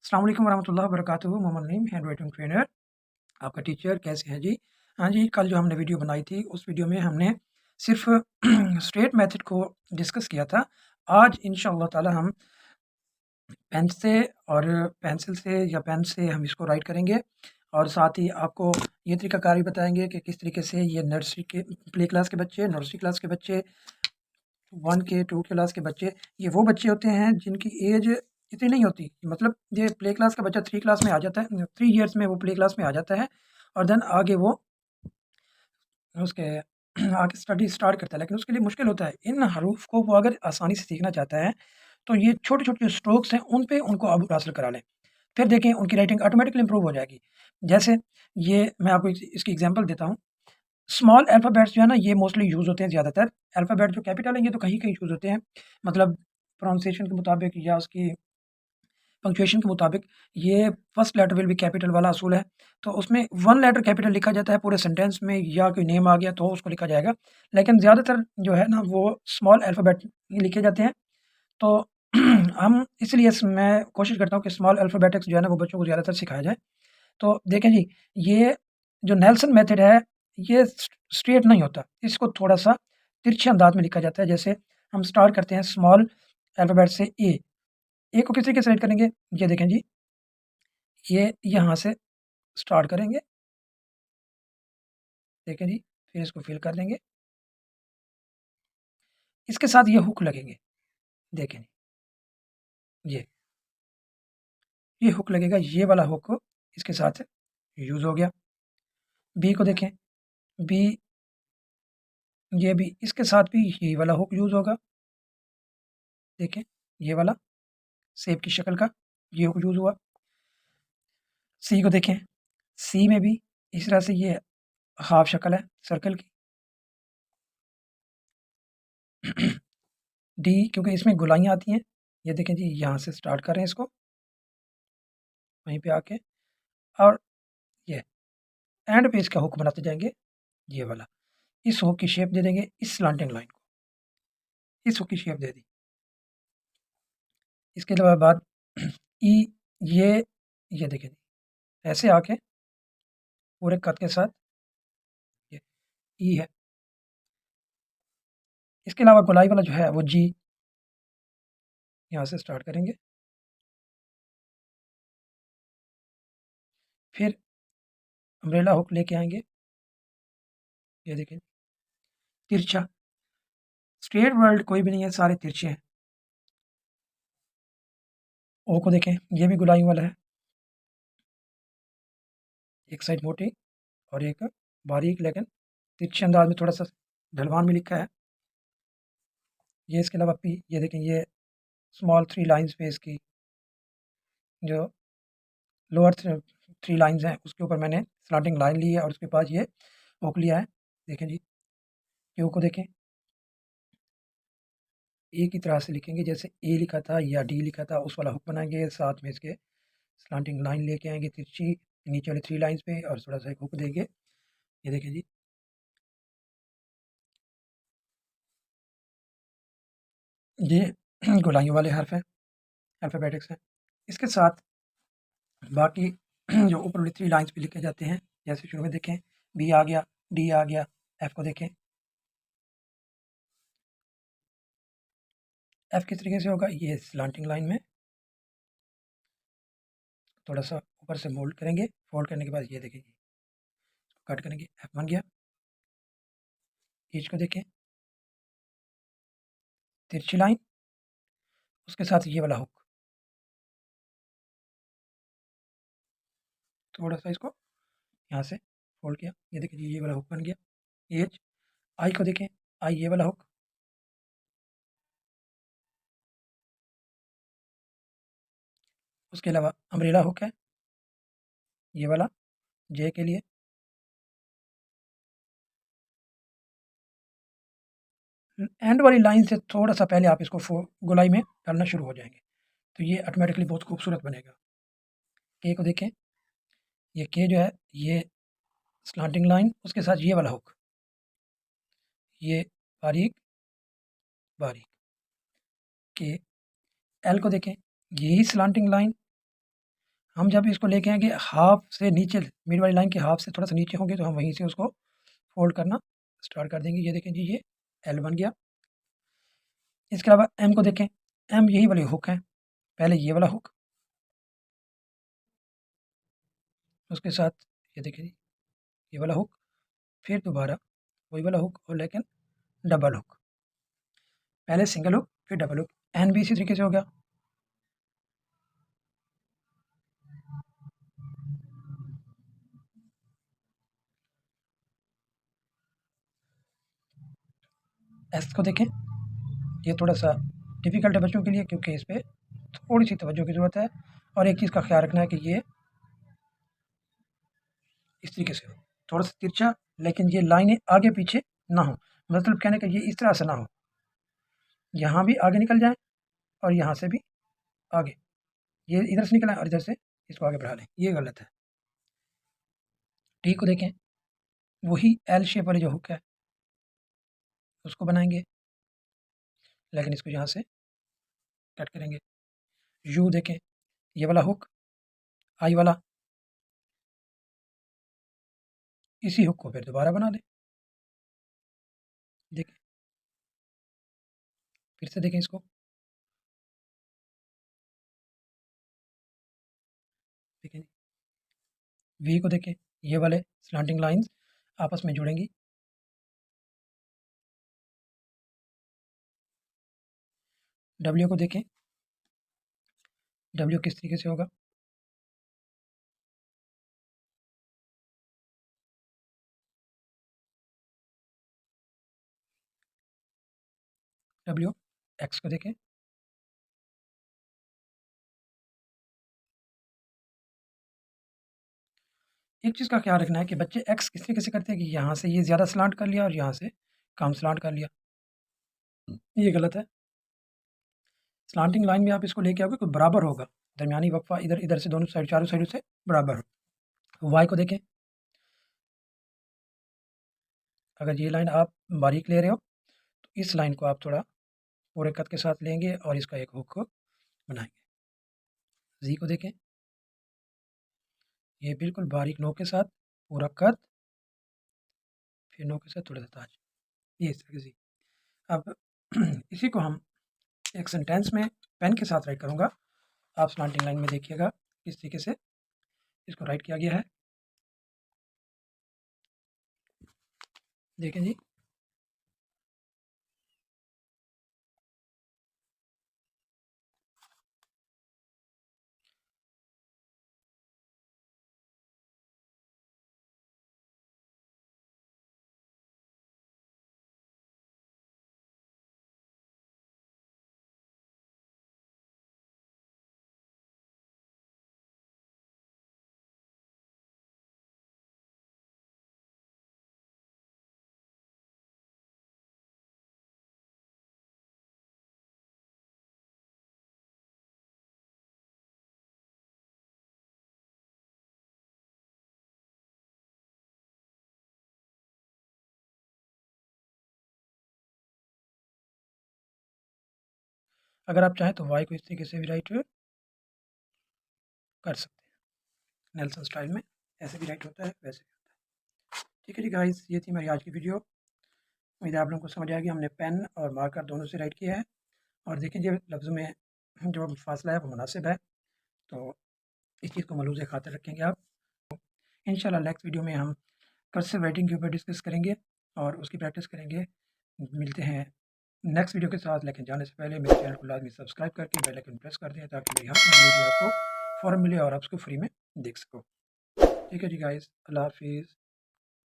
अस्सलाम वालेकुम वरहमतुल्लाहि वबरकातुहू। Mohammad Naeem, handwriting trainer, आपका टीचर। कैसे हैं जी? हाँ जी, कल जो हमने वीडियो बनाई थी, उस वीडियो में हमने सिर्फ़ स्ट्रेट मेथड को डिस्कस किया था। आज इंशाअल्लाह ताला हम पेन से और पेंसिल से या पेन से हम इसको राइट करेंगे और साथ ही आपको ये तरीकाकार भी बताएँगे कि किस तरीके से ये नर्सरी के प्ले क्लास के बच्चे, नर्सरी क्लास के बच्चे, 1 के 2 क्लास के बच्चे, ये वो बच्चे होते हैं जिनकी एज इतनी नहीं होती। मतलब ये प्ले क्लास का बच्चा 3 क्लास में आ जाता है, 3 इयर्स में वो प्ले क्लास में आ जाता है और देन आगे वो उसके आगे स्टडी स्टार्ट करता है, लेकिन उसके लिए मुश्किल होता है। इन हरूफ को वो अगर आसानी से सीखना चाहता है, तो ये छोटे-छोटे स्ट्रोक्स हैं, उन पे उनको अबूर हासिल करा लें। फिर देखें उनकी राइटिंग ऑटोमैटिकली इम्प्रूव हो जाएगी। जैसे ये मैं आपको इसकी एग्ज़ाम्पल देता हूँ। स्मॉल अल्फ़ाबेट्स जो है ना, ये मोस्टली यूज़ होते हैं ज़्यादातर। अल्फ़ाबेट जो कैपिटल है, ये तो कहीं-कहीं यूज़ होते हैं। मतलब प्रोनाउंसिएशन के मुताबिक या उसकी पंक्चुएशन के मुताबिक ये first letter will be capital वाला असूल है। तो उसमें 1 लेटर कैपिटल लिखा जाता है पूरे सेंटेंस में, या कोई नेम आ गया तो उसको लिखा जाएगा। लेकिन ज़्यादातर जो है ना, वो स्मॉल अल्फ़ाबेट ही लिखे जाते हैं। तो हम इसलिए मैं कोशिश करता हूँ कि स्मॉल अल्फ़ाबेटिक्स जो है ना, वो बच्चों को ज़्यादातर सिखाया जाए। तो देखें जी, ये जो नेल्सन मेथड है, ये स्ट्रेट नहीं होता। इसको थोड़ा-सा तिरछे अंदाज़ में लिखा जाता है। जैसे हम स्टार्ट करते हैं स्मॉल अल्फ़ाबेट से ए। ए को किस तरीके से राइट करेंगे? ये देखें जी, ये यहाँ से स्टार्ट करेंगे, देखें जी, फिर इसको फिल कर देंगे। इसके साथ ये हुक लगेंगे, देखें ये ये हुक लगेगा, ये वाला हुक इसके साथ यूज़ हो गया। बी को देखें, बी, ये भी इसके साथ भी ये वाला हुक यूज़ होगा। देखें, ये वाला सेब की शक्ल का ये हुक यूज़ हुआ। सी को देखें, सी में भी इस तरह से ये हाफ शक्ल है सर्कल की। डी, क्योंकि इसमें गोलाइयाँ आती हैं, ये देखें जी, यहाँ से स्टार्ट कर रहे हैं इसको, वहीं पे आके, और ये एंड पे इसका हुक बनाते जाएँगे, ये वाला। इस हुक की शेप दे देंगे इस स्लैंटिंग लाइन को, इस हुक की शेप दे दी। इसके अलावा बाद ई, ये देखें, ऐसे आके पूरे कद के साथ ये ई है। इसके अलावा गोलाई वाला जो है वो जी, यहाँ से स्टार्ट करेंगे। फिर अम्ब्रेला हुक लेके आएँगे, ये देखें, तिरछा। स्ट्रेट वर्ड कोई भी नहीं है, सारे तिरछे हैं। ओ को देखें, ये भी गोलाई वाला है। एक साइड मोटी और एक बारीक, लेकिन तिरछे अंदाज में थोड़ा-सा ढलवान में लिखा है। ये इसके अलावा पी, ये देखें, ये स्मॉल 3 लाइन्स पे इसकी जो लोअर 3 लाइन्स हैं, उसके ऊपर मैंने स्लैंटिंग लाइन ली है और उसके बाद ये हुक लिया है। देखें जी, क्यू को देखें, ए की तरह से लिखेंगे, जैसे ए लिखा था या डी लिखा था, उस वाला हुक बनाएँगे, साथ में इसके स्लैंटिंग लाइन लेके आएँगे तिरछी, नीचे वाली 3 लाइन्स पे, और थोड़ा-सा एक हुक देंगे। ये देखें जी, ये गोलाइयों वाले हर्फ हैं, अल्फ़ाबेटिक्स हैं। इसके साथ बाकी जो ऊपर वाली 3 लाइन्स पे लिखे जाते हैं, जैसे शुरू में देखें, बी आ गया, डी आ गया, एफ को देखें। एफ किस तरीके से होगा? ये स्लैंटिंग लाइन में थोड़ा-सा ऊपर से मोल्ड करेंगे, फोल्ड करने के बाद ये देखें, कट करेंगे, एफ बन गया। एच को देखें, तिरछी लाइन, उसके साथ ये वाला हुक, थोड़ा-सा इसको यहाँ से फोल्ड किया, ये देखिए जी, ये वाला हुक बन गया। एच, आई को देखें, आई ये वाला हुक, उसके अलावा अम्ब्रेला हुक है, ये वाला जे के लिए। एंड वाली लाइन से थोड़ा-सा पहले आप इसको गोलाई में डालना शुरू हो जाएँगे, तो ये ऑटोमैटिकली बहुत खूबसूरत बनेगा। के को देखें, ये के जो है, ये स्लैंटिंग लाइन, उसके साथ ये वाला हुक, ये बारीक, बारीक। के, एल को देखें, यही स्लैंटिंग लाइन, हम जब इसको लेके आएँगे हाफ से नीचे, मिड वाली लाइन के हाफ से थोड़ा-सा नीचे होंगे, तो हम वहीं से उसको फ़ोल्ड करना स्टार्ट कर देंगे। ये देखें जी, ये एल बन गया। इसके अलावा एम को देखें, एम यही वाली हुक है, पहले ये वाला हुक, उसके साथ ये देखिए जी, ये वाला हुक, फिर दोबारा वही वाला हुक और लेकिन डबल हुक, पहले सिंगल हुक फिर डबल हुक। एन भी इसी तरीके से हो गया। एस को देखें, ये थोड़ा-सा डिफ़िकल्ट है बच्चों के लिए, क्योंकि इस पे थोड़ी-सी तवज्जो की ज़रूरत है और एक चीज़ का ख़्याल रखना है कि ये इस तरीके से हो, थोड़ा-सा तिरछा, लेकिन ये लाइनें आगे-पीछे ना हो, मतलब कहने का ये इस तरह से ना हो, यहाँ भी आगे निकल जाएँ और यहाँ से भी आगे, ये इधर से निकल आएँ और इधर से इसको आगे बढ़ा लें, ये गलत है। टी को देखें, वही एल शेप वाली जो हुक है, उसको बनाएँगे, लेकिन इसको यहाँ से कट करेंगे। यू देखें, ये वाला हुक, आई वाला, इसी हुक को फिर दोबारा बना लें। देखें, फिर से देखें इसको, देखें वी को देखें, ये वाले स्लैंटिंग लाइन्स आपस में जुड़ेंगी। डब्ल्यू को देखें, डब्ल्यू किस तरीके से होगा, डब्ल्यू। एक्स को देखें, एक चीज़ का ख्याल रखना है कि बच्चे एक्स किस तरीके से करते हैं कि यहाँ से ये ज़्यादा स्लांट कर लिया और यहाँ से कम स्लांट कर लिया, ये गलत है। स्लांटिंग लाइन में आप इसको लेके आओगे तो बराबर होगा, दरमियानी वक्फा इधर इधर से दोनों साइड, चारों साइडों से बराबर हो। वाई को देखें, अगर ये लाइन आप बारीक ले रहे हो तो इस लाइन को आप थोड़ा पूरे कद के साथ लेंगे और इसका एक हुक बनाएंगे। जी को देखें, ये बिल्कुल बारीक नोक के साथ पूरा कद, फिर नोक के साथ थोड़ा सा ताज, ये इस तरह से। अब इसी को हम एक सेंटेंस में पेन के साथ राइट करूँगा, आप स्लांटिंग लाइन में देखिएगा किस तरीके से इसको राइट किया गया है। देखें जी, अगर आप चाहें तो वाई को इस तरीके से भी राइट कर सकते हैं, नेल्सन स्टाइल में, ऐसे भी राइट होता है, वैसे भी होता है। ठीक है जी गाइस, ये थी मेरी आज की वीडियो, उम्मीद है आप लोगों को समझ आएगी। हमने पेन और मार्कर दोनों से राइट किया है और देखें जी लफ्ज़ों में जो फासला है वो मुनासिब है, तो इस चीज़ को मलूज़ खातिर रखेंगे आप। इंशाल्लाह नेक्स्ट वीडियो में हम कर्सिव राइटिंग के ऊपर डिस्कस करेंगे और उसकी प्रैक्टिस करेंगे। मिलते हैं नेक्स्ट वीडियो के साथ, लेकिन जाने से पहले मेरे चैनल को लाजमी सब्सक्राइब करके बेल आइकन प्रेस कर दें ताकि मेरी हर नई वीडियो आपको फ़ौरन मिले और आप उसको फ्री में देख सको। ठीक है जी गाइस, अल्लाह हाफ़िज़।